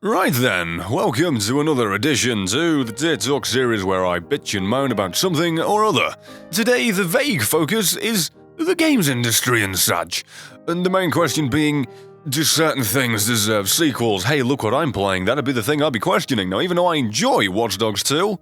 Right then, welcome to another edition to the TearofGrace series where I bitch and moan about something or other. Today the vague focus is the games industry and such, and the main question being, do certain things deserve sequels? Hey, look what I'm playing, that'd be the thing I'd be questioning. Now, even though I enjoy Watchdogs 2,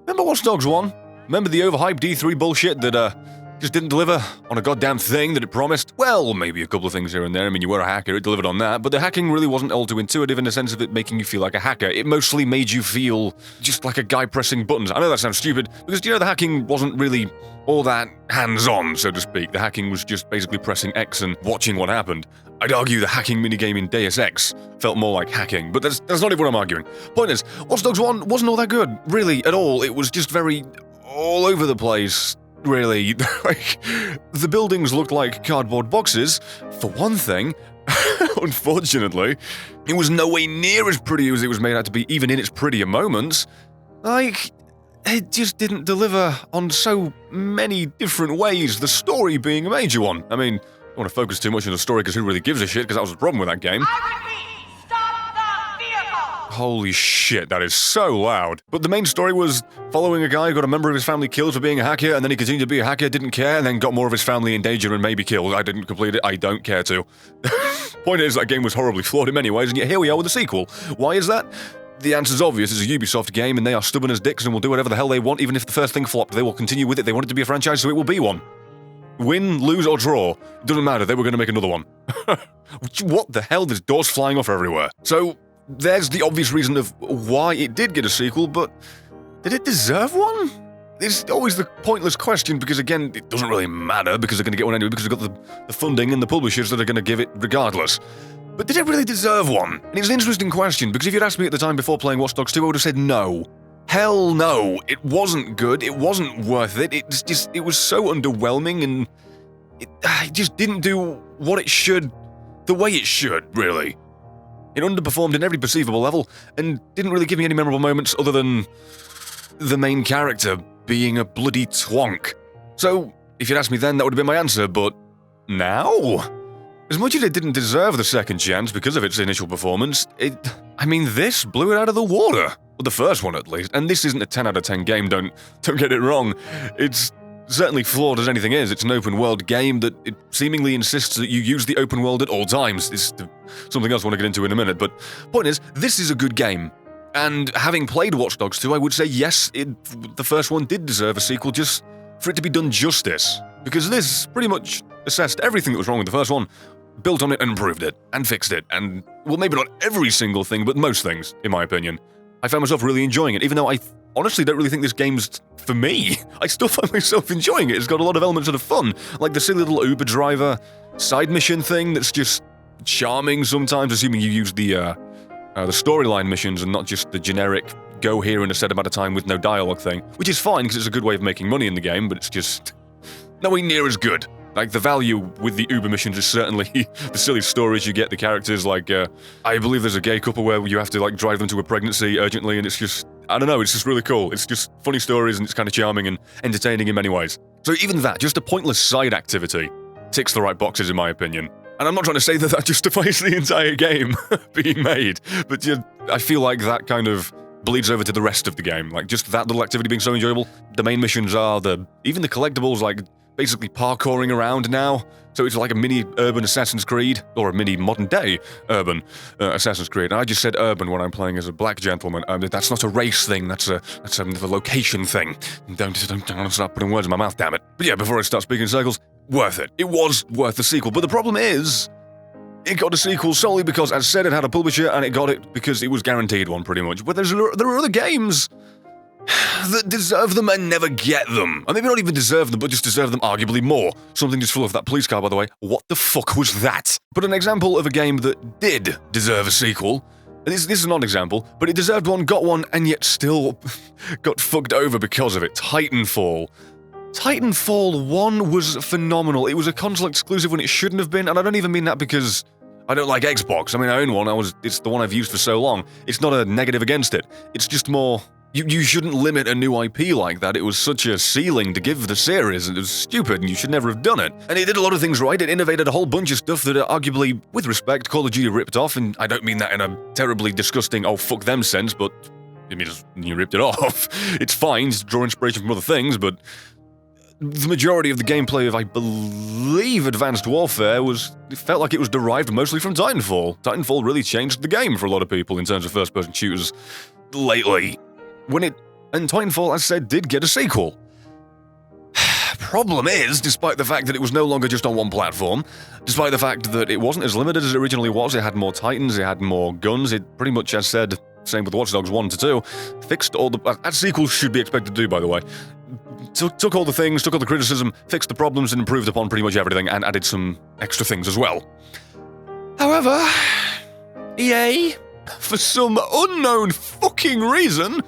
remember Watchdogs 1? Remember the overhyped D3 bullshit that just didn't deliver on a goddamn thing that it promised? Well, maybe a couple of things here and there. I mean, you were a hacker, it delivered on that, but the hacking really wasn't all too intuitive in the sense of it making you feel like a hacker. It mostly made you feel just like a guy pressing buttons. I know that sounds stupid, because, the hacking wasn't really all that hands-on, so to speak. The hacking was just basically pressing X and watching what happened. I'd argue the hacking minigame in Deus Ex felt more like hacking, but that's not even what I'm arguing. Point is, Watchdogs 1 wasn't all that good, really, at all. It was just very all over the place. Really, like, the buildings looked like cardboard boxes, for one thing. Unfortunately, it was nowhere near as pretty as it was made out to be, even in its prettier moments. Like, it just didn't deliver on so many different ways, the story being a major one. I mean, I don't want to focus too much on the story because who really gives a shit, because that was the problem with that game. Holy shit, that is so loud. But the main story was following a guy who got a member of his family killed for being a hacker, and then he continued to be a hacker, didn't care, and then got more of his family in danger and maybe killed. I didn't complete it, I don't care to. Point is, that game was horribly flawed in many ways, and yet here we are with a sequel. Why is that? The answer's obvious. It's a Ubisoft game, and they are stubborn as dicks and will do whatever the hell they want, even if the first thing flopped. They will continue with it. They want it to be a franchise, so it will be one. Win, lose, or draw. It doesn't matter, they were going to make another one. What the hell? There's doors flying off everywhere. So, there's the obvious reason of why it did get a sequel, but did it deserve one? It's always the pointless question, because again, it doesn't really matter, because they're going to get one anyway, because they've got the funding and the publishers that are going to give it regardless. But did it really deserve one? And it's an interesting question, because if you'd asked me at the time before playing Watch Dogs 2, I would have said no. Hell no. It wasn't good, it wasn't worth it, it was so underwhelming, and it just didn't do what it should, the way it should, really. It underperformed in every perceivable level, and didn't really give me any memorable moments other than the main character being a bloody twonk. So, if you'd asked me then, that would have been my answer, but now? As much as it didn't deserve the second chance because of its initial performance, this blew it out of the water. Well, the first one at least, and this isn't a 10 out of 10 game, don't get it wrong. It's certainly flawed as anything is. It's an open-world game that it seemingly insists that you use the open world at all times. It's something else I want to get into in a minute, but point is, this is a good game. And having played Watch Dogs 2, I would say yes, the first one did deserve a sequel just for it to be done justice. Because this pretty much assessed everything that was wrong with the first one, built on it and improved it, and fixed it, and, well, maybe not every single thing, but most things, in my opinion. I found myself really enjoying it, even though I honestly don't really think this game's for me. I still find myself enjoying it. It's got a lot of elements that are fun, like the silly little Uber driver side mission thing that's just charming sometimes, assuming you use the storyline missions and not just the generic go here in a set amount of time with no dialogue thing, which is fine because it's a good way of making money in the game, but it's just nowhere near as good. Like, the value with the Uber missions is certainly the silly stories you get, the characters, like, I believe there's a gay couple where you have to, like, drive them to a pregnancy urgently, and it's just, I don't know, it's just really cool. It's just funny stories, and it's kind of charming and entertaining in many ways. So even that, just a pointless side activity, ticks the right boxes in my opinion. And I'm not trying to say that justifies the entire game being made, but I feel like that kind of bleeds over to the rest of the game. Like, just that little activity being so enjoyable. The main missions are even the collectibles, like, basically parkouring around now, so it's like a mini urban Assassin's Creed, or a mini modern-day urban Assassin's Creed. And I just said urban when I'm playing as a black gentleman. That's not a race thing, that's a location thing. Don't start putting words in my mouth, damn it. But yeah, before I start speaking in circles, worth it. It was worth the sequel, but the problem is, it got a sequel solely because, as said, it had a publisher, and it got it because it was guaranteed one, pretty much. But there are other games that deserve them and never get them. And maybe not even deserve them, but just deserve them arguably more. Something just flew off that police car, by the way. What the fuck was that? But an example of a game that did deserve a sequel, and this is not an example, but it deserved one, got one, and yet still got fucked over because of it. Titanfall. Titanfall 1 was phenomenal. It was a console exclusive when it shouldn't have been, and I don't even mean that because I don't like Xbox. I mean, I own one. It's the one I've used for so long. It's not a negative against it. It's just more, You shouldn't limit a new IP like that. It was such a ceiling to give the series, and it was stupid, and you should never have done it. And it did a lot of things right. It innovated a whole bunch of stuff that arguably, with respect, Call of Duty ripped off, and I don't mean that in a terribly disgusting, oh, fuck them sense, but I mean, you ripped it off. It's fine to draw inspiration from other things, but the majority of the gameplay of, I believe, Advanced Warfare it felt like it was derived mostly from Titanfall. Titanfall really changed the game for a lot of people in terms of first-person shooters lately. And Titanfall, as I said, did get a sequel. Problem is, despite the fact that it was no longer just on one platform, despite the fact that it wasn't as limited as it originally was, it had more Titans, it had more guns, it pretty much, as said, same with Watchdogs 1 to 2, fixed all the... As sequels should be expected to do, by the way. Took all the things, took all the criticism, fixed the problems, and improved upon pretty much everything, and added some extra things as well. However, EA, for some unknown fucking reason,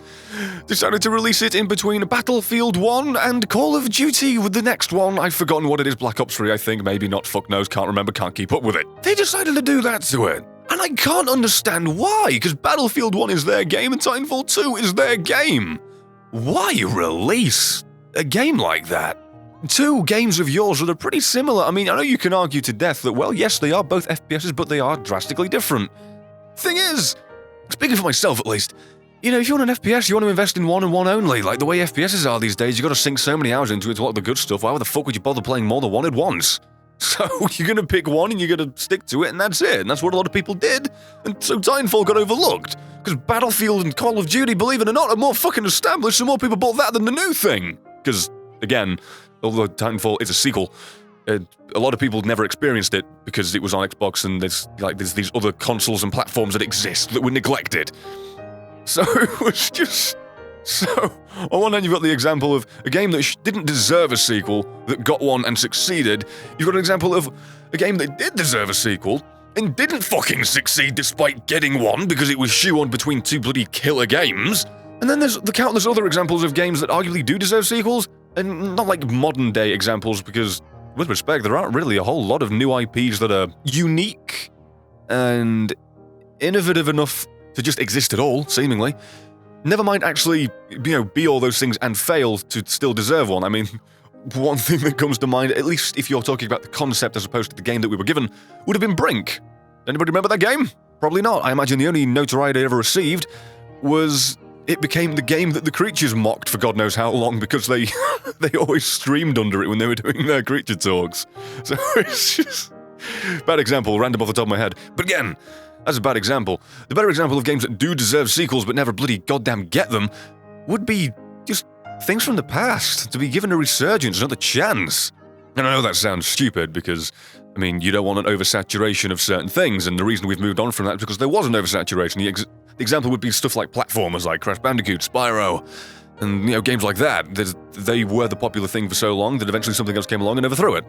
decided to release it in between Battlefield 1 and Call of Duty with the next one. I've forgotten what it is, Black Ops 3, I think, maybe not, fuck knows, can't remember, can't keep up with it. They decided to do that to it. And I can't understand why, because Battlefield 1 is their game and Titanfall 2 is their game. Why release a game like that? Two games of yours that are pretty similar. I mean, I know you can argue to death that, well, yes, they are both FPSs, but they are drastically different. Thing is, speaking for myself at least, you know, if you want an FPS, you want to invest in one and one only. Like the way FPSs are these days, you got to sink so many hours into it to a lot of the good stuff. Why the fuck would you bother playing more than one at once? So you're going to pick one and you're going to stick to it, and that's it. And that's what a lot of people did. And so Titanfall got overlooked. Because Battlefield and Call of Duty, believe it or not, are more fucking established, so more people bought that than the new thing. Because, again, although Titanfall is a sequel, a lot of people never experienced it because it was on Xbox and there's these other consoles and platforms that exist that were neglected. So it was just... So, on one hand, you've got the example of a game that didn't deserve a sequel, that got one and succeeded. You've got an example of a game that did deserve a sequel, and didn't fucking succeed despite getting one, because it was shoehorned between two bloody killer games. And then there's the countless other examples of games that arguably do deserve sequels, and not like modern-day examples, because, with respect, there aren't really a whole lot of new IPs that are unique and innovative enough to just exist at all, seemingly. Never mind actually, be all those things and fail to still deserve one. I mean, one thing that comes to mind, at least if you're talking about the concept as opposed to the game that we were given, would have been Brink. Anybody remember that game? Probably not. I imagine the only notoriety it ever received was it became the game that the creatures mocked for God knows how long because they always streamed under it when they were doing their creature talks. So it's just... Bad example, random off the top of my head. But again... That's a bad example. The better example of games that do deserve sequels but never bloody goddamn get them would be just things from the past, to be given a resurgence, another chance. And I know that sounds stupid because, I mean, you don't want an oversaturation of certain things, and the reason we've moved on from that is because there was an oversaturation. The example would be stuff like platformers like Crash Bandicoot, Spyro, and, games like that. They were the popular thing for so long that eventually something else came along and overthrew it.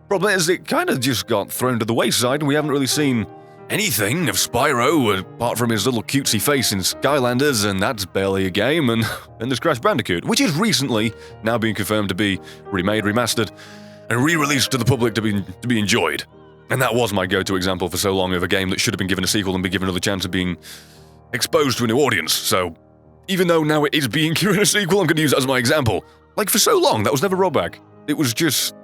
Problem is, it kind of just got thrown to the wayside, and we haven't really seen anything of Spyro, apart from his little cutesy face in Skylanders, and that's barely a game, and there's Crash Bandicoot, which is recently now being confirmed to be remade, remastered, and re-released to the public to be enjoyed. And that was my go-to example for so long of a game that should have been given a sequel and been given another chance of being exposed to a new audience. So, even though now it is being given a sequel, I'm going to use that as my example. Like, for so long, that was never brought back. It was just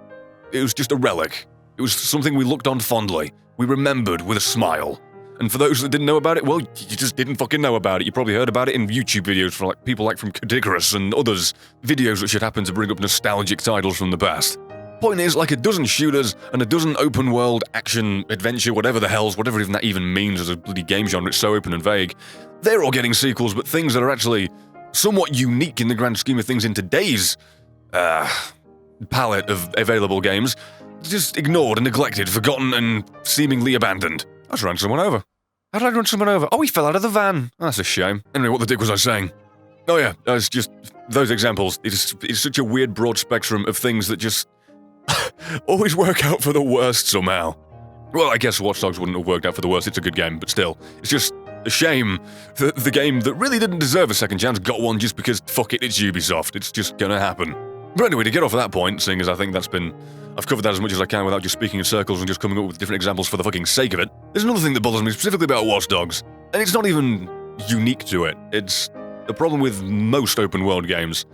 a relic. It was something we looked on fondly. We remembered with a smile. And for those that didn't know about it, well, you just didn't fucking know about it. You probably heard about it in YouTube videos from people like from Cadigarus and others. Videos that should happen to bring up nostalgic titles from the past. Point is, like a dozen shooters and a dozen open world action, adventure, whatever even that even means as a bloody game genre, it's so open and vague. They're all getting sequels, but things that are actually somewhat unique in the grand scheme of things in today's palette of available games, just ignored and neglected, forgotten and seemingly abandoned. I just ran someone over. How did I run someone over? Oh, he fell out of the van. Oh, that's a shame. Anyway, what the dick was I saying? Oh yeah, it's just those examples. It's such a weird broad spectrum of things that just always work out for the worst somehow. Well, I guess Watchdogs wouldn't have worked out for the worst. It's a good game, but still, it's just a shame that the game that really didn't deserve a second chance got one just because, fuck it, it's Ubisoft. It's just gonna happen. But anyway, to get off of that point, seeing as I think I've covered that as much as I can without just speaking in circles and just coming up with different examples for the fucking sake of it. There's another thing that bothers me specifically about Watchdogs, and it's not even unique to it. It's the problem with most open world games.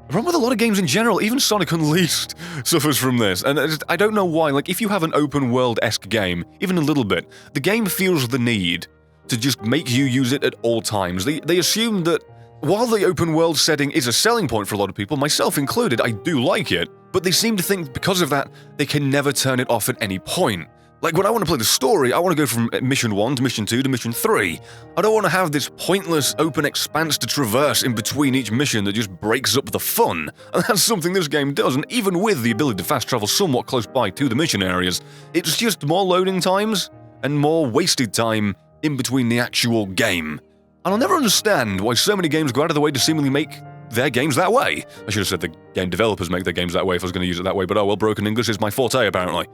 The problem with a lot of games in general, even Sonic Unleashed suffers from this, and I don't know why. Like, if you have an open world-esque game, even a little bit, the game feels the need to just make you use it at all times. They assume that while the open world setting is a selling point for a lot of people, myself included, I do like it, but they seem to think because of that, they can never turn it off at any point. Like, when I want to play the story, I want to go from Mission 1 to Mission 2 to Mission 3. I don't want to have this pointless open expanse to traverse in between each mission that just breaks up the fun. And that's something this game does, and even with the ability to fast travel somewhat close by to the mission areas, it's just more loading times and more wasted time in between the actual game. And I'll never understand why so many games go out of the way to seemingly make their games that way. I should have said the game developers make their games that way if I was going to use it that way, but oh well, broken English is my forte apparently.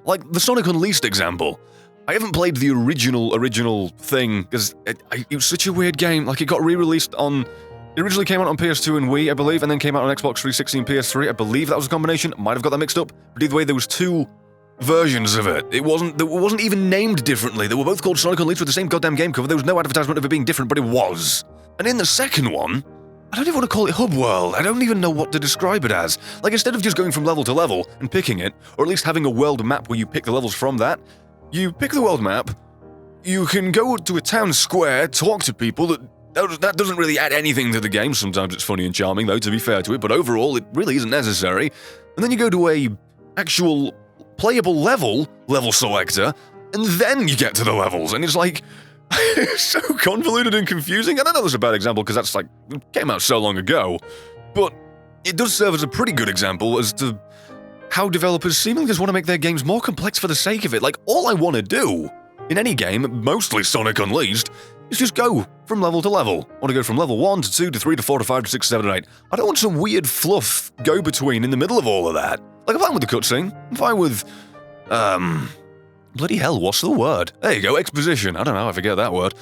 Like the Sonic Unleashed example. I haven't played the original thing, because it was such a weird game. Like, it got re-released on... It originally came out on PS2 and Wii, I believe, and then came out on Xbox 360 and PS3. I believe that was a combination. Might have got that mixed up. But either way, there was two versions of it. It wasn't even named differently. They were both called Sonic Unleashed with the same goddamn game cover. There was no advertisement of it being different, but it was. And in the second one, I don't even want to call it Hub World. I don't even know what to describe it as. Like, instead of just going from level to level and picking it, or at least having a world map where you pick the levels from that, you pick the world map, you can go to a town square, talk to people. That doesn't really add anything to the game. Sometimes it's funny and charming, though, to be fair to it, but overall, it really isn't necessary. And then you go to a actual playable level selector, and then you get to the levels, and it's like... It's so convoluted and confusing, and I know that's a bad example because that's like, it came out so long ago, but it does serve as a pretty good example as to how developers seemingly just want to make their games more complex for the sake of it. Like, all I want to do in any game, mostly Sonic Unleashed, is just go from level to level. I want to go from level 1 to 2 to 3 to 4 to 5 to 6 to 7 to 8. I don't want some weird fluff go-between in the middle of all of that. Like, I'm fine with the cutscene, I'm fine with, bloody hell, what's the word? There you go, exposition. I don't know, I forget that word.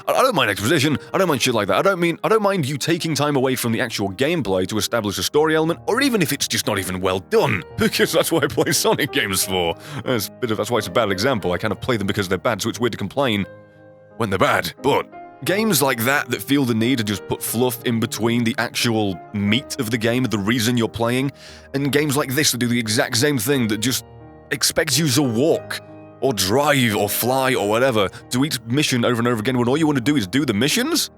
I don't mind exposition, I don't mind shit like that. I don't mind you taking time away from the actual gameplay to establish a story element, or even if it's just not even well done, because that's what I play Sonic games for. That's why it's a bad example. I kind of play them because they're bad, so it's weird to complain when they're bad. But games like that feel the need to just put fluff in between the actual meat of the game, the reason you're playing, and games like this that do the exact same thing, that just expects you to walk, or drive, or fly, or whatever, to each mission over and over again when all you want to do is do the missions?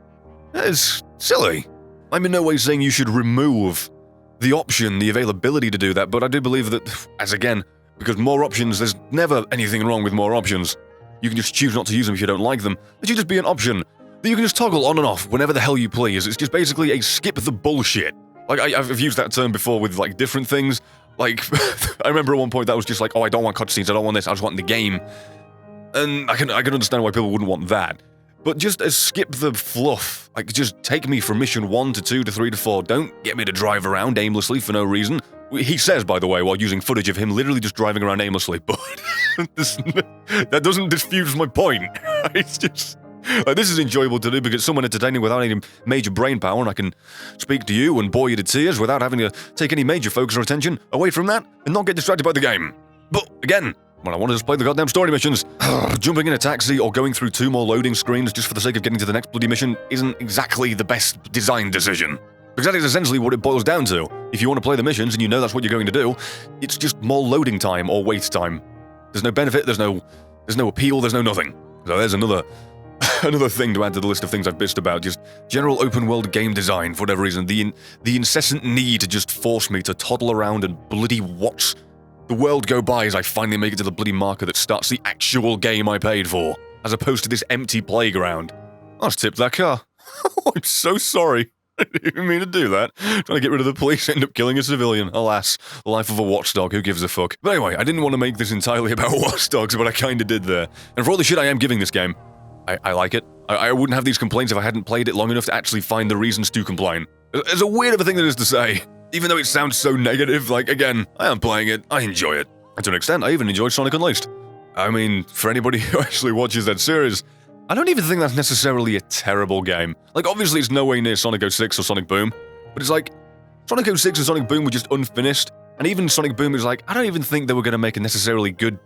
That is silly. I'm in no way saying you should remove the option, the availability to do that, but I do believe that, as again, because more options, there's never anything wrong with more options. You can just choose not to use them if you don't like them. It should just be an option that you can just toggle on and off whenever the hell you please. It's just basically a skip the bullshit. Like, I've used that term before with, like, different things. Like, I remember at one point that was just like, oh, I don't want cutscenes, I don't want this, I just want the game. And I can understand why people wouldn't want that. But just skip the fluff. Like, just take me from mission 1 to 2 to 3 to 4. Don't get me to drive around aimlessly for no reason. He says, by the way, while using footage of him literally just driving around aimlessly, but that doesn't diffuse my point. It's just... Like, this is enjoyable to do because it's somewhat entertaining without any major brain power, and I can speak to you and bore you to tears without having to take any major focus or attention away from that and not get distracted by the game. But, again, when I want to just play the goddamn story missions, jumping in a taxi or going through 2 more loading screens just for the sake of getting to the next bloody mission isn't exactly the best design decision. Because that is essentially what it boils down to. If you want to play the missions and you know that's what you're going to do, it's just more loading time or wait time. There's no benefit, there's no appeal, there's no nothing. So there's another thing to add to the list of things I've bitched about, just general open-world game design, for whatever reason. The incessant need to just force me to toddle around and bloody watch the world go by as I finally make it to the bloody marker that starts the actual game I paid for, as opposed to this empty playground. I just tipped that car. Oh, I'm so sorry. I didn't even mean to do that. Trying to get rid of the police, end up killing a civilian. Alas, the life of a watchdog, who gives a fuck? But anyway, I didn't want to make this entirely about watchdogs, but I kinda did there. And for all the shit I am giving this game, I like it. I wouldn't have these complaints if I hadn't played it long enough to actually find the reasons to complain. As a weird of a thing that is to say, even though it sounds so negative, like, again, I am playing it, I enjoy it. And to an extent, I even enjoyed Sonic Unleashed. I mean, for anybody who actually watches that series, I don't even think that's necessarily a terrible game. Like, obviously it's no way near Sonic 06 or Sonic Boom, but it's like, Sonic 06 and Sonic Boom were just unfinished, and even Sonic Boom is like, I don't even think they were going to make a necessarily good...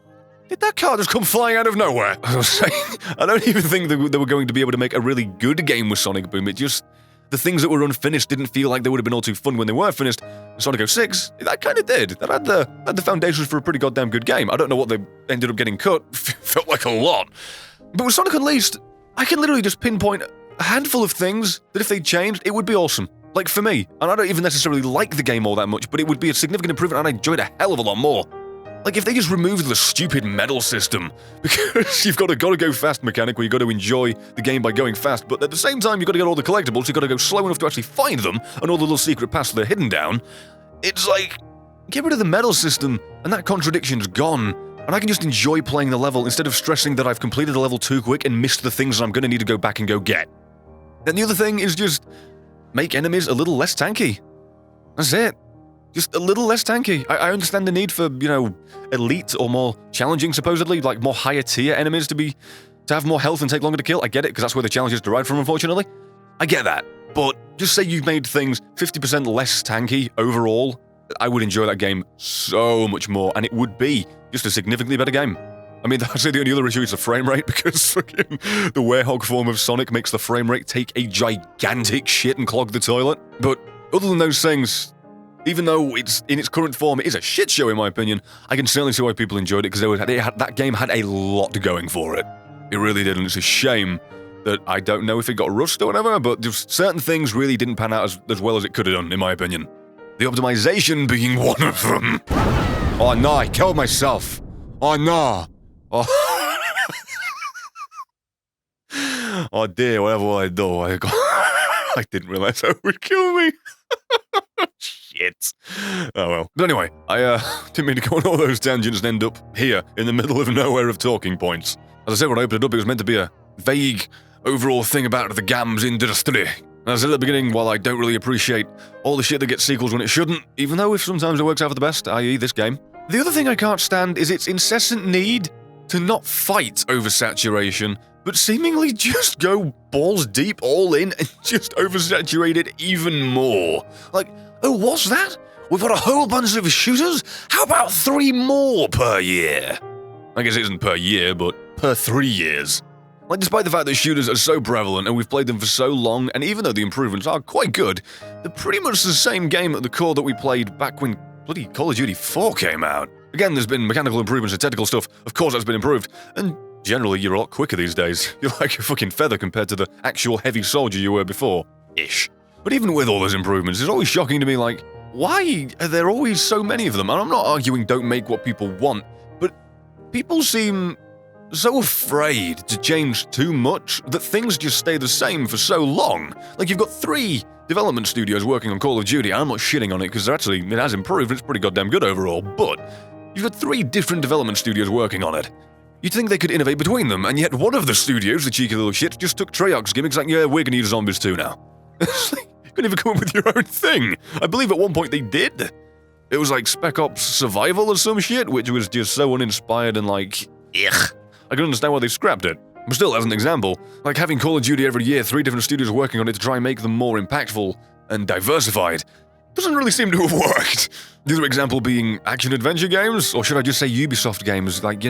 Did that car just come flying out of nowhere? I was saying, I don't even think they were going to be able to make a really good game with Sonic Boom. It just... the things that were unfinished didn't feel like they would have been all too fun when they were finished. Sonic 06, that kind of did. That had the foundations for a pretty goddamn good game. I don't know what they ended up getting cut. Felt like a lot. But with Sonic Unleashed, I can literally just pinpoint a handful of things that if they changed, it would be awesome. Like for me, and I don't even necessarily like the game all that much, but it would be a significant improvement and I enjoyed a hell of a lot more. Like if they just removed the stupid medal system, because you've got to go fast mechanic where you've got to enjoy the game by going fast, but at the same time you've got to get all the collectibles, you've got to go slow enough to actually find them, and all the little secret paths that are hidden down. It's like, get rid of the medal system, and that contradiction's gone, and I can just enjoy playing the level instead of stressing that I've completed the level too quick and missed the things that I'm going to need to go back and go get. And the other thing is just make enemies a little less tanky. That's it. Just a little less tanky. I understand the need for, elite or more challenging, supposedly, like more higher tier enemies to have more health and take longer to kill. I get it, because that's where the challenge is derived from, unfortunately. I get that. But just say you've made things 50% less tanky overall, I would enjoy that game so much more, and it would be just a significantly better game. I mean, I'd say the only other issue is the frame rate, because fucking the werehog form of Sonic makes the frame rate take a gigantic shit and clog the toilet. But other than those things, even though it's in its current form, it is a shit show in my opinion, I can certainly see why people enjoyed it, because that game had a lot going for it. It really did, and it's a shame that I don't know if it got rust or whatever, but just certain things really didn't pan out as well as it could have done, in my opinion. The optimization being one of them. Oh no, I killed myself. Oh no. Oh, oh dear, whatever will I do? I didn't realize that would kill me. Shit. Oh well. But anyway, I didn't mean to go on all those tangents and end up here in the middle of nowhere of talking points. As I said when I opened it up, it was meant to be a vague overall thing about the games industry. As I said at the beginning, while I don't really appreciate all the shit that gets sequels when it shouldn't, even though if sometimes it works out for the best, i.e. this game, the other thing I can't stand is its incessant need to not fight oversaturation, but seemingly just go balls deep all in and just oversaturate it even more. Like, oh, what's that? We've got a whole bunch of shooters? How about 3 more per year? I guess it isn't per year, but per 3 years. Like, despite the fact that shooters are so prevalent and we've played them for so long, and even though the improvements are quite good, they're pretty much the same game at the core that we played back when bloody Call of Duty 4 came out. Again, there's been mechanical improvements and technical stuff, of course that's been improved, and generally you're a lot quicker these days. You're like a fucking feather compared to the actual heavy soldier you were before. Ish. But even with all those improvements, it's always shocking to me, like, why are there always so many of them? And I'm not arguing don't make what people want, but people seem so afraid to change too much that things just stay the same for so long. Like, you've got 3 development studios working on Call of Duty, and I'm not shitting on it because it has improved, it's pretty goddamn good overall, but you've got 3 different development studios working on it. You'd think they could innovate between them, and yet one of the studios, the cheeky little shit, just took Treyarch's gimmicks like, yeah, we're gonna use zombies too now. It's like, you couldn't even come up with your own thing. I believe at one point they did. It was like Spec Ops Survival or some shit, which was just so uninspired and like, ugh. I can understand why they scrapped it. But still, as an example, like having Call of Duty every year, 3 different studios working on it to try and make them more impactful and diversified, doesn't really seem to have worked. The other example being action-adventure games, or should I just say Ubisoft games, like,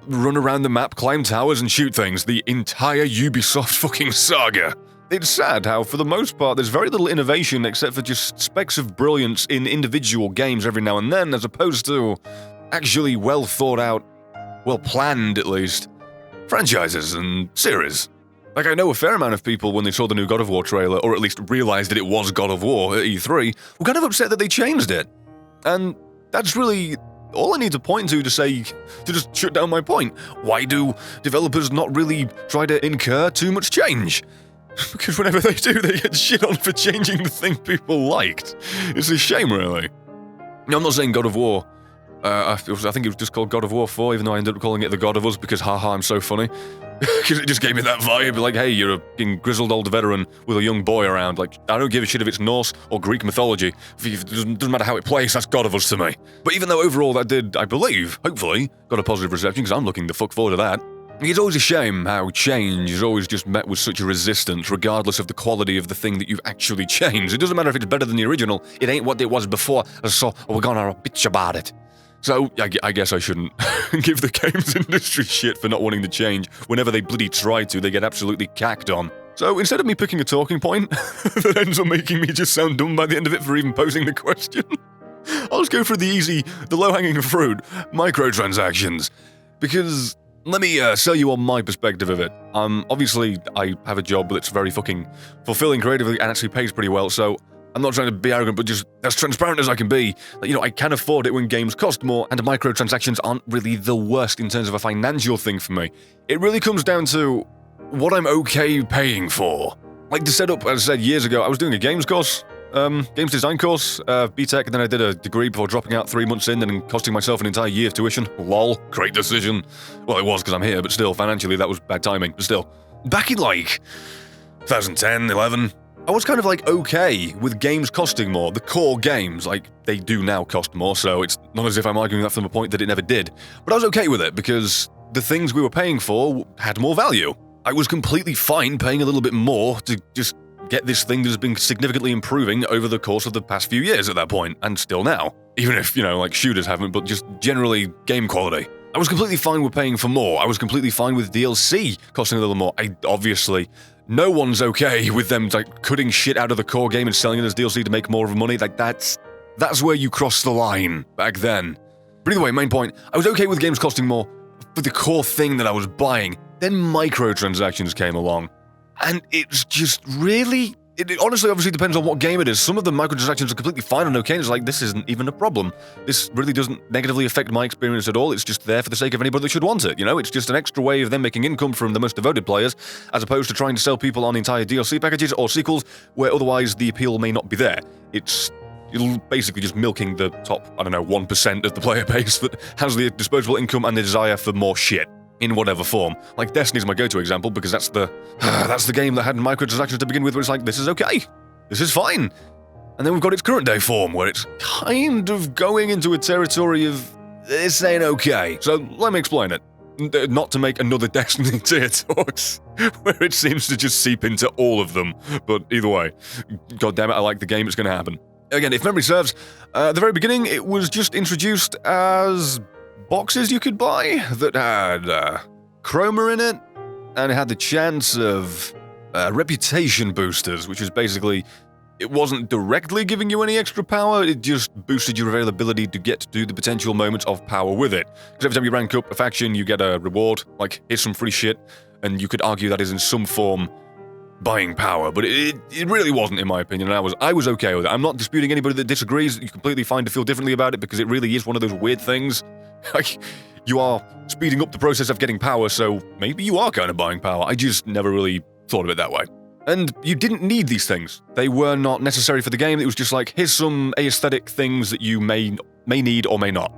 run around the map, climb towers, and shoot things. The entire Ubisoft fucking saga. It's sad how, for the most part, there's very little innovation except for just specks of brilliance in individual games every now and then, as opposed to actually well-thought-out, well-planned, at least, franchises and series. Like, I know a fair amount of people, when they saw the new God of War trailer, or at least realized that it was God of War at E3, were kind of upset that they changed it. And that's really all I need to point to say, to just shut down my point. Why do developers not really try to incur too much change? Because whenever they do, they get shit on for changing the thing people liked. It's a shame, really. Now, I'm not saying God of War. I think it was just called God of War 4, even though I ended up calling it The God of Us because haha, I'm so funny. Because it just gave me that vibe, like, hey, you're a fucking grizzled old veteran with a young boy around. Like, I don't give a shit if it's Norse or Greek mythology. It doesn't matter how it plays, that's God of Us to me. But even though overall that did, I believe, hopefully, got a positive reception, because I'm looking the fuck forward to that. It's always a shame how change is always just met with such a resistance, regardless of the quality of the thing that you've actually changed. It doesn't matter if it's better than the original, it ain't what it was before, so we're gonna bitch about it. So, I guess I shouldn't give the games industry shit for not wanting to change. Whenever they bloody try to, they get absolutely cacked on. So instead of me picking a talking point that ends up making me just sound dumb by the end of it for even posing the question, I'll just go for the low-hanging fruit, microtransactions. Because let me sell you on my perspective of it. Obviously, I have a job that's very fucking fulfilling creatively and actually pays pretty well, so I'm not trying to be arrogant, but just as transparent as I can be. I can afford it when games cost more, and microtransactions aren't really the worst in terms of a financial thing for me. It really comes down to what I'm okay paying for. Like the setup, as I said years ago, I was doing a games course, games design course, BTEC, and then I did a degree before dropping out 3 months in and costing myself an entire year of tuition. Lol, great decision. Well, it was because I'm here, but still, financially, that was bad timing. But still, back in 2010, 11, I was kind of okay with games costing more. The core games, they do now cost more, so it's not as if I'm arguing that from a point that it never did. But I was okay with it because the things we were paying for had more value. I was completely fine paying a little bit more to just get this thing that's been significantly improving over the course of the past few years at that point, and still now. Even if, shooters haven't, but just generally game quality. I was completely fine with paying for more. I was completely fine with DLC costing a little more. Obviously, no one's okay with them cutting shit out of the core game and selling it as DLC to make more of money. That's where you cross the line back then. But either way, main point, I was okay with games costing more for the core thing that I was buying. Then microtransactions came along, and it's just really... It honestly obviously depends on what game it is. Some of the microtransactions are completely fine and okay, and it's this isn't even a problem. This really doesn't negatively affect my experience at all. It's just there for the sake of anybody that should want it, It's just an extra way of them making income from the most devoted players, as opposed to trying to sell people on entire DLC packages or sequels, where otherwise the appeal may not be there. It'll basically just milking the top, 1% of the player base that has the disposable income and the desire for more shit. In whatever form. Destiny's my go-to example, because that's the game that had microtransactions to begin with, where it's this is okay. This is fine. And then we've got its current day form, where it's kind of going into a territory of, this ain't okay. So let me explain it. Not to make another Destiny tier talks, where it seems to just seep into all of them. But either way, god damn it, I like the game, it's gonna happen. Again, if memory serves, at the very beginning, it was just introduced as boxes you could buy that had chroma in it, and it had the chance of reputation boosters, which is basically, it wasn't directly giving you any extra power, it just boosted your availability to get to the potential moments of power with it. Because every time you rank up a faction, you get a reward, here's some free shit, and you could argue that is in some form buying power, but it really wasn't, in my opinion, and I was okay with it. I'm not disputing anybody that disagrees. You're completely fine to feel differently about it, because it really is one of those weird things. You are speeding up the process of getting power, so maybe you are kind of buying power. I just never really thought of it that way. And you didn't need these things. They were not necessary for the game. It was just here's some aesthetic things that you may need or may not.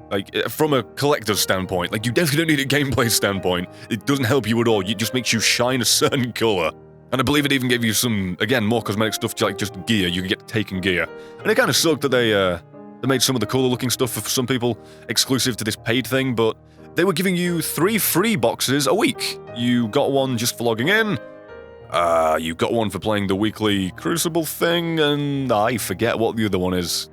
From a collector's standpoint, you definitely don't need a gameplay standpoint. It doesn't help you at all. It just makes you shine a certain color. And I believe it even gave you some, again, more cosmetic stuff, just gear. You could get taken gear. And it kind of sucked that they made some of the cooler looking stuff for some people exclusive to this paid thing, but they were giving you 3 free boxes a week. You got one just for logging in, you got one for playing the weekly Crucible thing, and I forget what the other one is.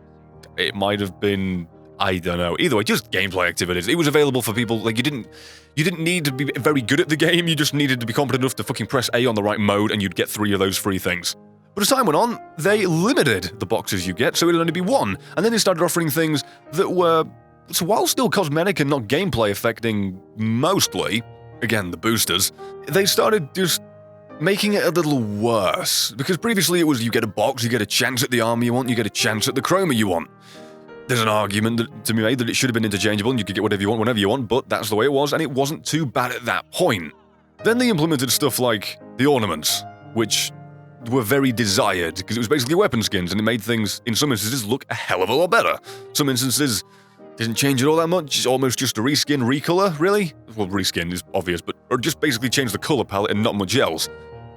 It might have been, I don't know. Either way, just gameplay activities. It was available for people, you didn't need to be very good at the game, you just needed to be competent enough to fucking press A on the right mode, and you'd get 3 of those free things. But as time went on, they limited the boxes you get, so it'd only be 1. And then they started offering things that were, so while still cosmetic and not gameplay affecting mostly, again, the boosters, they started just making it a little worse. Because previously it was, you get a box, you get a chance at the armor you want, you get a chance at the chroma you want. There's an argument to be made that it should have been interchangeable and you could get whatever you want whenever you want, but that's the way it was, and it wasn't too bad at that point. Then they implemented stuff like the ornaments, which were very desired, because it was basically weapon skins, and it made things, in some instances, look a hell of a lot better. Some instances didn't change it all that much, it's almost just a reskin, recolor, really? Well, reskin is obvious, or just basically change the color palette and not much else.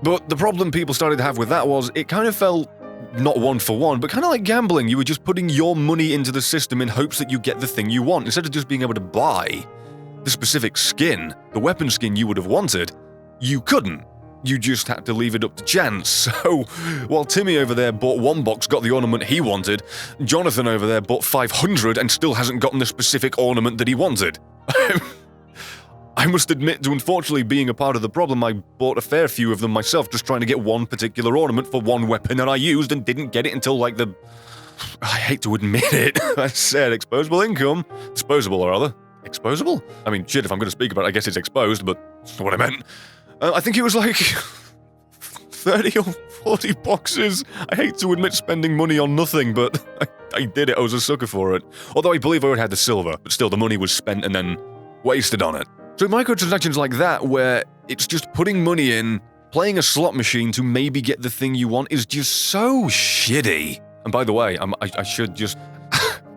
But the problem people started to have with that was, it kind of felt not one for one, but kind of like gambling. You were just putting your money into the system in hopes that you get the thing you want, instead of just being able to buy the specific skin, the weapon skin you would have wanted. You couldn't. You just had to leave it up to chance. So, while Timmy over there bought 1 box, got the ornament he wanted, Jonathan over there bought 500 and still hasn't gotten the specific ornament that he wanted. I must admit to unfortunately being a part of the problem. I bought a fair few of them myself, just trying to get one particular ornament for one weapon that I used and didn't get it until like the... I hate to admit it. I said exposable income. Disposable, rather. Exposable? I mean, shit, if I'm going to speak about it, I guess it's exposed, but that's not what I meant. I think it was like 30 or 40 boxes. I hate to admit spending money on nothing, but I did it. I was a sucker for it. Although I believe I already had the silver, but still the money was spent and then wasted on it. So microtransactions like that, where it's just putting money in, playing a slot machine to maybe get the thing you want, is just so shitty. And by the way, I should just...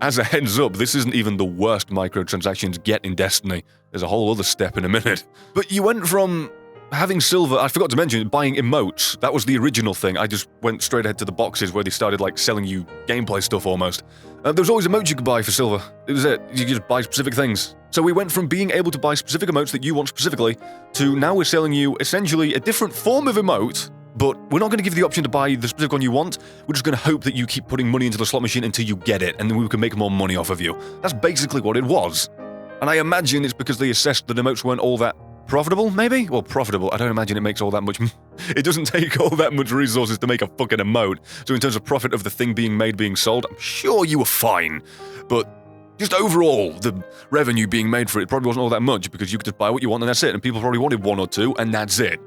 As a heads up, this isn't even the worst microtransactions get in Destiny. There's a whole other step in a minute. But you went from having silver, I forgot to mention, buying emotes. That was the original thing. I just went straight ahead to the boxes where they started like selling you gameplay stuff almost. There was always emotes you could buy for silver. It was it. You could just buy specific things. So we went from being able to buy specific emotes that you want specifically to now we're selling you essentially a different form of emote, but we're not going to give you the option to buy the specific one you want. We're just going to hope that you keep putting money into the slot machine until you get it, and then we can make more money off of you. That's basically what it was. And I imagine it's because they assessed that emotes weren't all that profitable, maybe? Well, profitable. I don't imagine it makes all that much... It doesn't take all that much resources to make a fucking emote. So in terms of profit of the thing being made, being sold, I'm sure you were fine. But just overall, the revenue being made for it probably wasn't all that much because you could just buy what you want and that's it. And people probably wanted one or two and that's it.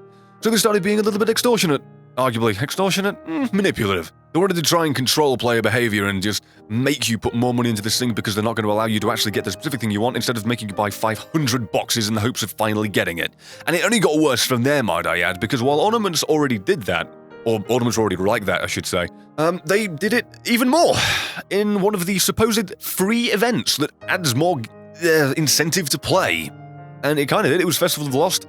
So they started being a little bit extortionate. Arguably extortionate? Manipulative. They wanted to try and control player behavior and just make you put more money into this thing because they're not going to allow you to actually get the specific thing you want instead of making you buy 500 boxes in the hopes of finally getting it. And it only got worse from there, might I add, because while ornaments already did that, or ornaments were already like that, I should say, they did it even more in one of the supposed free events that adds more incentive to play. And it kind of did. It was Festival of the Lost.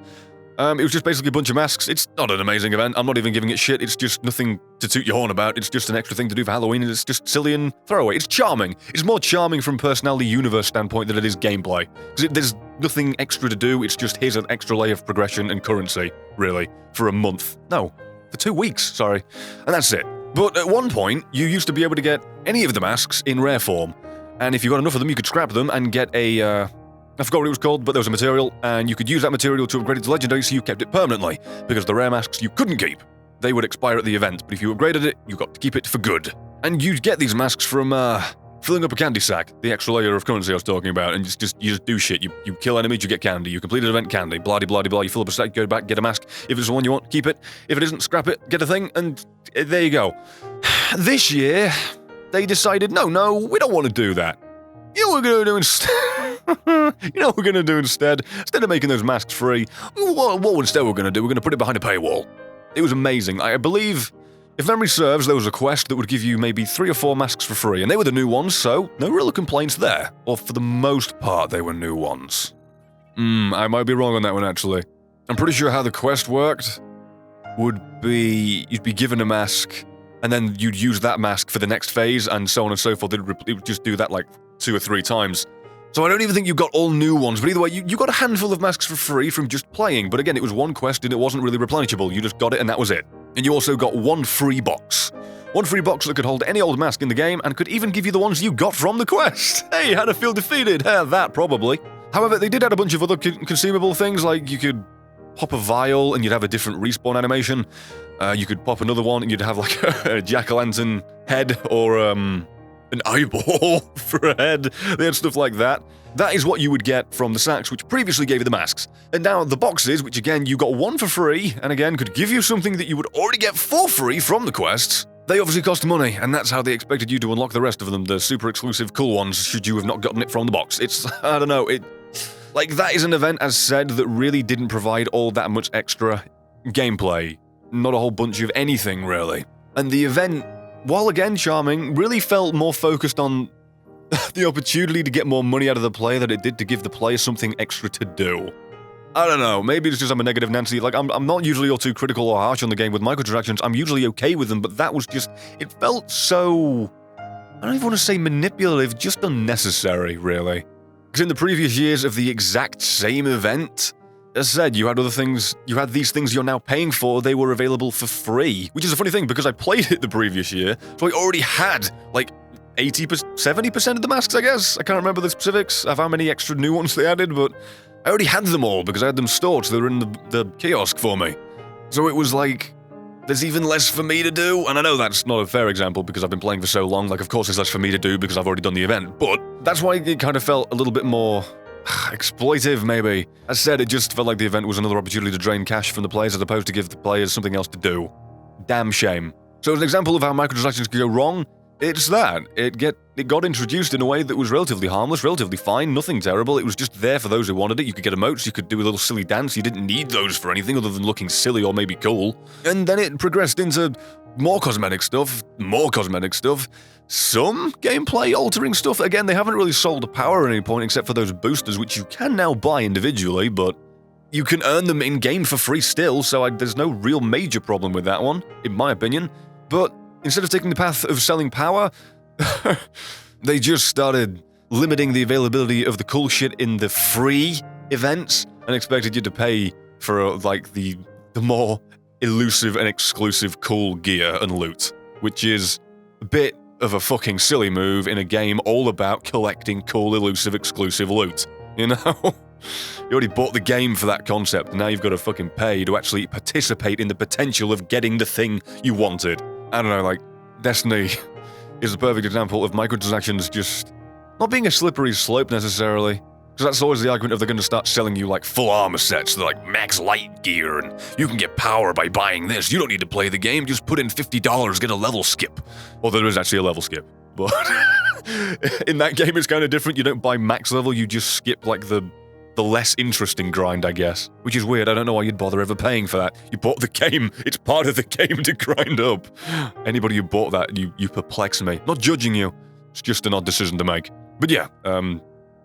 It was just basically a bunch of masks. It's not an amazing event. I'm not even giving it shit. It's just nothing to toot your horn about. It's just an extra thing to do for Halloween, and it's just silly and throwaway. It's charming. It's more charming from personality universe standpoint than it is gameplay. Because there's nothing extra to do. It's just here's an extra layer of progression and currency, really, for a month. No, for 2 weeks, sorry. And that's it. But at one point, you used to be able to get any of the masks in rare form. And if you got enough of them, you could scrap them and get a... I forgot what it was called, but there was a material, and you could use that material to upgrade it to Legendary, so you kept it permanently, because the rare masks you couldn't keep. They would expire at the event, but if you upgraded it, you got to keep it for good. And you'd get these masks from, filling up a candy sack, the extra layer of currency I was talking about, and you just do shit. You kill enemies, you get candy. You complete an event, candy. Blah-de-blah-de-blah. You fill up a sack, go back, get a mask. If it's the one you want, keep it. If it isn't, scrap it, get a thing, and there you go. This year, they decided, no, we don't want to do that. You know what we're going to do instead? You know what we're going to do instead? Instead of making those masks free, what instead we're going to do? We're going to put it behind a paywall. It was amazing. I believe, if memory serves, there was a quest that would give you maybe 3 or 4 masks for free, and they were the new ones, so no real complaints there. Or for the most part, they were new ones. I might be wrong on that one, actually. I'm pretty sure how the quest worked would be you'd be given a mask, and then you'd use that mask for the next phase, and so on and so forth. It would just do that like 2 or 3 times. So I don't even think you got all new ones, but either way, you got a handful of masks for free from just playing, but again, it was one quest and it wasn't really replenishable. You just got it and that was it. And you also got one free box. One free box that could hold any old mask in the game and could even give you the ones you got from the quest. Hey, how to feel defeated? That probably. However, they did add a bunch of other consumable things, like you could pop a vial and you'd have a different respawn animation. You could pop another one and you'd have like a jack-o'-lantern head or an eyeball for a head. They had stuff like that. That is what you would get from the sacks, which previously gave you the masks. And now the boxes, which again, you got one for free, and again, could give you something that you would already get for free from the quests. They obviously cost money, and that's how they expected you to unlock the rest of them, the super exclusive cool ones, should you have not gotten it from the box. It's, I don't know, like, that is an event, as said, that really didn't provide all that much extra gameplay. Not a whole bunch of anything, really. And the event, while again charming, really felt more focused on the opportunity to get more money out of the player than it did to give the player something extra to do. I don't know, maybe it's just I'm a negative Nancy. Like, I'm not usually all too critical or harsh on the game with microtransactions. I'm usually okay with them, but that was just, it felt so, I don't even want to say manipulative, just unnecessary, really. Because in the previous years of the exact same event, as said, you had other things, you had these things you're now paying for, they were available for free. Which is a funny thing, because I played it the previous year, so I already had, like, 80%, 70% of the masks, I guess? I can't remember the specifics of how many extra new ones they added, but I already had them all because I had them stored, so they were in the kiosk for me. So it was like, there's even less for me to do, and I know that's not a fair example because I've been playing for so long, like of course there's less for me to do because I've already done the event, but that's why it kind of felt a little bit more exploitive, maybe. As said, it just felt like the event was another opportunity to drain cash from the players as opposed to give the players something else to do. Damn shame. So as an example of how microtransactions could go wrong, it's that. It got introduced in a way that was relatively harmless, relatively fine, nothing terrible. It was just there for those who wanted it. You could get emotes, you could do a little silly dance. You didn't need those for anything other than looking silly or maybe cool. And then it progressed into more cosmetic stuff, some gameplay-altering stuff. Again, they haven't really sold the power at any point except for those boosters, which you can now buy individually, but you can earn them in-game for free still, so there's no real major problem with that one, in my opinion. But instead of taking the path of selling power, they just started limiting the availability of the cool shit in the free events and expected you to pay for, like, the more elusive and exclusive cool gear and loot, which is a bit of a fucking silly move in a game all about collecting cool, elusive, exclusive loot, you know? You already bought the game for that concept, and now you've got to fucking pay to actually participate in the potential of getting the thing you wanted. I don't know, like, Destiny is the perfect example of microtransactions just not being a slippery slope necessarily. Because that's always the argument of they're going to start selling you, like, full armor sets, they're like max light gear, and you can get power by buying this. You don't need to play the game, just put in $50, get a level skip. Well, there is actually a level skip, but in that game it's kind of different. You don't buy max level, you just skip, like, the less interesting grind, I guess. Which is weird, I don't know why you'd bother ever paying for that. You bought the game, it's part of the game to grind up. Anybody who bought that, you perplex me. Not judging you, it's just an odd decision to make. But yeah,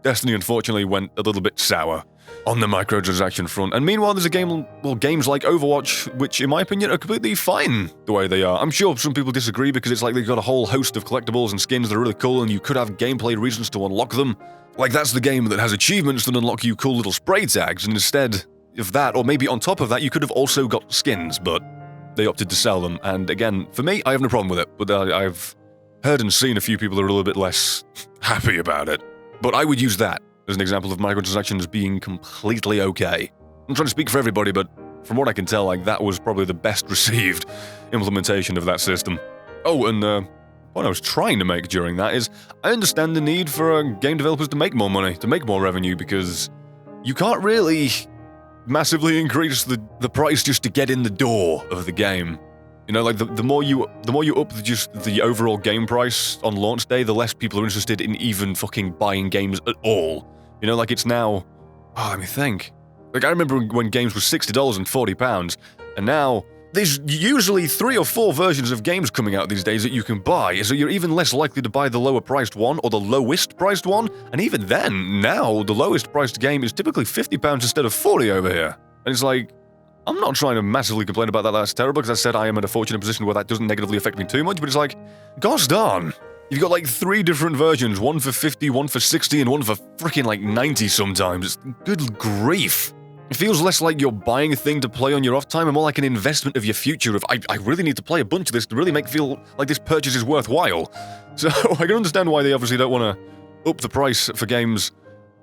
Destiny unfortunately went a little bit sour on the microtransaction front. And meanwhile, there's games like Overwatch, which in my opinion are completely fine the way they are. I'm sure some people disagree because it's like they've got a whole host of collectibles and skins that are really cool and you could have gameplay reasons to unlock them. Like, that's the game that has achievements that unlock you cool little spray tags, and instead of that, or maybe on top of that, you could have also got skins, but they opted to sell them. And again, for me, I have no problem with it, but I've heard and seen a few people that are a little bit less happy about it. But I would use that as an example of microtransactions being completely okay. I'm trying to speak for everybody, but from what I can tell, like, that was probably the best received implementation of that system. Oh, and what I was trying to make during that is, I understand the need for game developers to make more money, to make more revenue, because you can't really massively increase the price just to get in the door of the game. You know, like, the more you up the overall game price on launch day, the less people are interested in even fucking buying games at all. You know, like, it's now, let me think. Like, I remember when games were $60 and £40, and now there's usually 3 or 4 versions of games coming out these days that you can buy, so you're even less likely to buy the lower priced one or the lowest priced one, and even then, now, the lowest priced game is typically £50 instead of 40 over here. And it's like, I'm not trying to massively complain about that, that's terrible, because I said I am in a fortunate position where that doesn't negatively affect me too much, but it's like, gosh darn, you've got like 3 different versions, one for 50, one for 60, and one for freaking like 90 sometimes. Good grief. It feels less like you're buying a thing to play on your off time and more like an investment of your future of, I really need to play a bunch of this to really feel like this purchase is worthwhile. So I can understand why they obviously don't want to up the price for games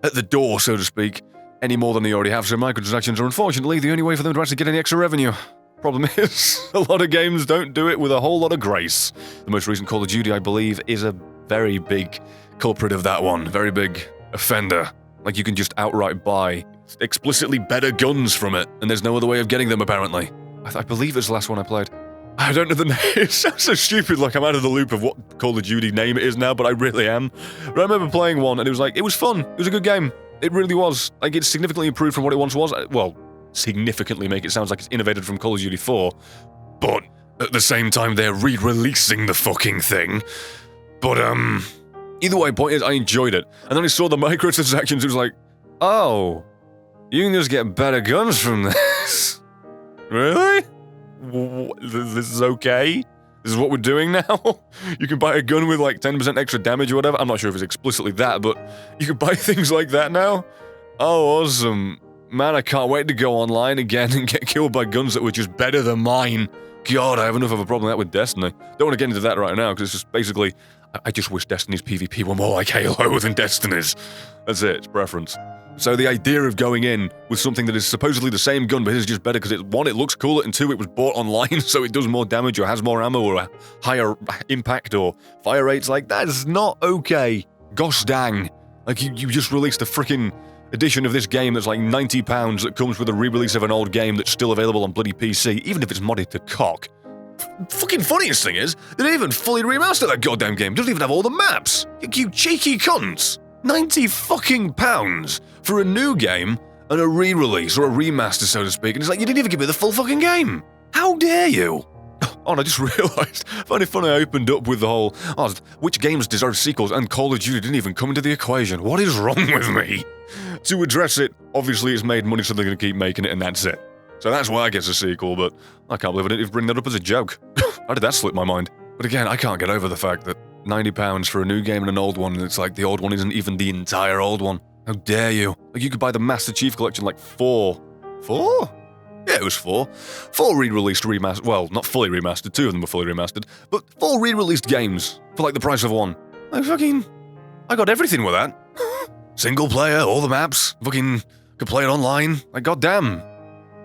at the door, so to speak, any more than they already have, so microtransactions are unfortunately the only way for them to actually get any extra revenue. Problem is, a lot of games don't do it with a whole lot of grace. The most recent Call of Duty, I believe, is a very big culprit of that one, very big offender. Like, you can just outright buy explicitly better guns from it, and there's no other way of getting them, apparently. I believe it's the last one I played. I don't know the name. It sounds so stupid, like I'm out of the loop of what Call of Duty name it is now, but I really am. But I remember playing one, and it was fun. It was a good game. It really was. Like, it's significantly improved from what it once was. Well, significantly make it sound like it's innovated from Call of Duty 4, but at the same time, they're re-releasing the fucking thing. But, either way, point is, I enjoyed it. And then I saw the microtransactions, it was like, oh, you can just get better guns from this. Really? This is okay? This is what we're doing now? You can buy a gun with like 10% extra damage or whatever. I'm not sure if it's explicitly that, but you can buy things like that now? Oh, awesome. Man, I can't wait to go online again and get killed by guns that were just better than mine. God, I have enough of a problem with that with Destiny. Don't want to get into that right now, because it's just basically, I just wish Destiny's PvP were more like Halo than Destiny's. That's it, it's preference. So the idea of going in with something that is supposedly the same gun, but is just better because one, it looks cooler, and two, it was bought online, so it does more damage or has more ammo or a higher impact or fire rates, like, that is not okay. Gosh dang. Like, you just released a freaking edition of this game that's like £90 that comes with a re-release of an old game that's still available on bloody PC, even if it's modded to cock. Fucking funniest thing is, they didn't even fully remaster that goddamn game. It doesn't even have all the maps. You cheeky cunts. 90 fucking pounds for a new game and a re-release or a remaster, so to speak, and it's like, you didn't even give me the full fucking game. How dare you? Oh, and I just realised, I find it funny I opened up with the whole, which games deserve sequels, and Call of Duty didn't even come into the equation. What is wrong with me? To address it, obviously it's made money, so they're going to keep making it, and that's it. So that's why I get a sequel, but I can't believe I didn't even bring that up as a joke. How did that slip my mind? But again, I can't get over the fact that £90 for a new game and an old one, and it's like the old one isn't even the entire old one. How dare you? Like, you could buy the Master Chief Collection like four? Yeah, it was four re-released remastered, well, not fully remastered, 2 of them were fully remastered, but 4 re-released games for like the price of 1. Like, I got everything with that. Single player, all the maps, could play it online. Like, goddamn.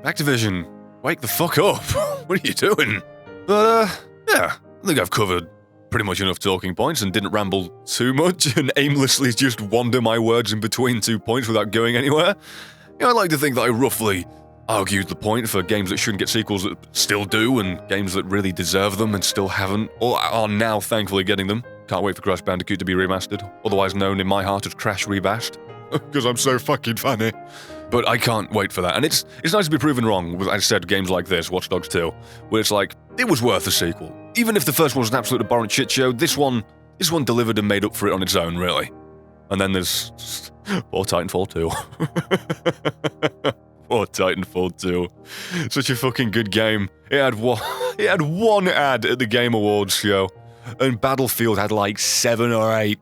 Activision, wake the fuck up. What are you doing? But, yeah, I think I've covered pretty much enough talking points and didn't ramble too much and aimlessly just wander my words in between 2 points without going anywhere. You know, I like to think that I roughly argued the point for games that shouldn't get sequels that still do, and games that really deserve them and still haven't, or are now thankfully getting them. Can't wait for Crash Bandicoot to be remastered, otherwise known in my heart as Crash Rebashed, because I'm so fucking funny. But I can't wait for that, and it's nice to be proven wrong with, I said, games like this, Watchdogs 2, where it's like, it was worth a sequel. Even if the first one was an absolute abhorrent shit show, this one delivered and made up for it on its own, really. And then there's poor Titanfall 2. Poor Titanfall 2. Such a fucking good game. It had one ad at the Game Awards show, and Battlefield had like 7 or 8.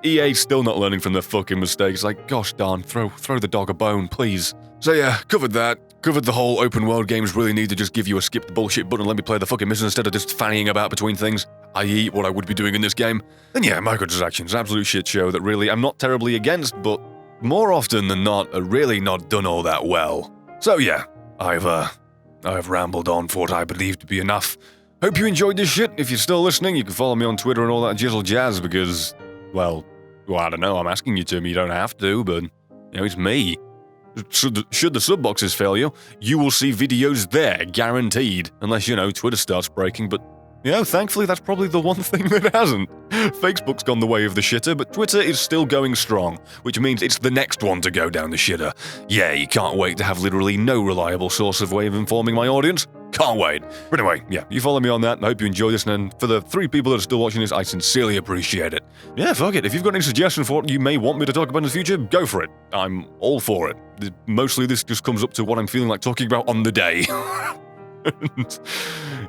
EA's still not learning from their fucking mistakes. Like, gosh darn, throw the dog a bone, please. So yeah, covered that. Covered the whole open world games really need to just give you a skip the bullshit button and let me play the fucking mission instead of just fannying about between things, i.e. what I would be doing in this game. And yeah, microtransactions, absolute shit show that really I'm not terribly against, but more often than not are really not done all that well. So yeah, I've rambled on for what I believe to be enough. Hope you enjoyed this shit. If you're still listening, you can follow me on Twitter and all that jizzle jazz because, well, I don't know, I'm asking you to, you don't have to, but, you know, it's me. Should the sub boxes fail you, you will see videos there, guaranteed. Unless, you know, Twitter starts breaking, but, you know, thankfully that's probably the one thing that hasn't. Facebook's gone the way of the shitter, but Twitter is still going strong, which means it's the next one to go down the shitter. Yeah, you can't wait to have literally no reliable source of way of informing my audience. Can't wait. But anyway, yeah, you follow me on that, and I hope you enjoy this, and for the 3 people that are still watching this, I sincerely appreciate it. Yeah, fuck it, if you've got any suggestions for what you may want me to talk about in the future, go for it. I'm all for it. Mostly this just comes up to what I'm feeling like talking about on the day.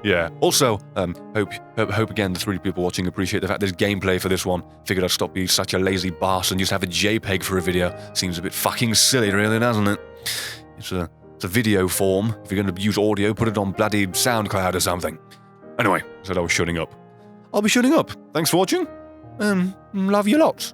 Yeah, also, hope again the 3 people watching appreciate the fact there's gameplay for this one. Figured I'd stop being such a lazy boss and just have a JPEG for a video. Seems a bit fucking silly, really, doesn't it? It's a video form. If you're going to use audio, put it on bloody SoundCloud or something. Anyway, I said I was shutting up. I'll be shutting up. Thanks for watching. Love you lots.